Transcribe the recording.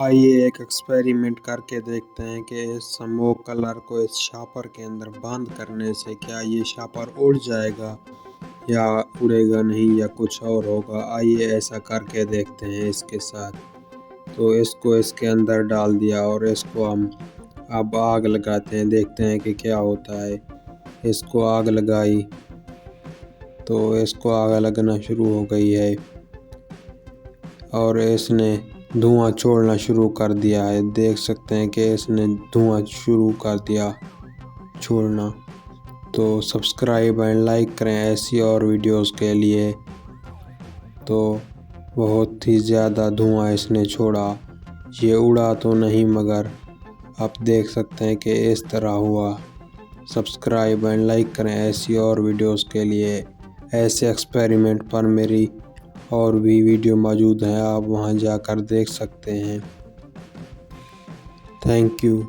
आइए एक एक्सपेरिमेंट करके देखते हैं कि इस स्मोक कलर को इस शापर के अंदर बंद करने से क्या ये शापर उड़ जाएगा या उड़ेगा नहीं या कुछ और होगा। आइए ऐसा करके देखते हैं इसके साथ। तो इसको इसके अंदर डाल दिया और इसको हम अब आग लगाते हैं, देखते हैं कि क्या होता है। इसको आग लगाई तो इसको आग लगना शुरू हो गई है और इसने धुआं छोड़ना शुरू कर दिया है। देख सकते हैं कि इसने धुआं शुरू कर दिया छोड़ना। तो सब्सक्राइब एंड लाइक करें ऐसी और वीडियोस के लिए। तो बहुत ही ज़्यादा धुआं इसने छोड़ा, ये उड़ा तो नहीं मगर आप देख सकते हैं कि इस तरह हुआ। सब्सक्राइब एंड लाइक करें ऐसी और वीडियोस के लिए। ऐसे एक्सपेरिमेंट पर मेरी और भी वीडियो मौजूद हैं, आप वहां जाकर देख सकते हैं। Thank you.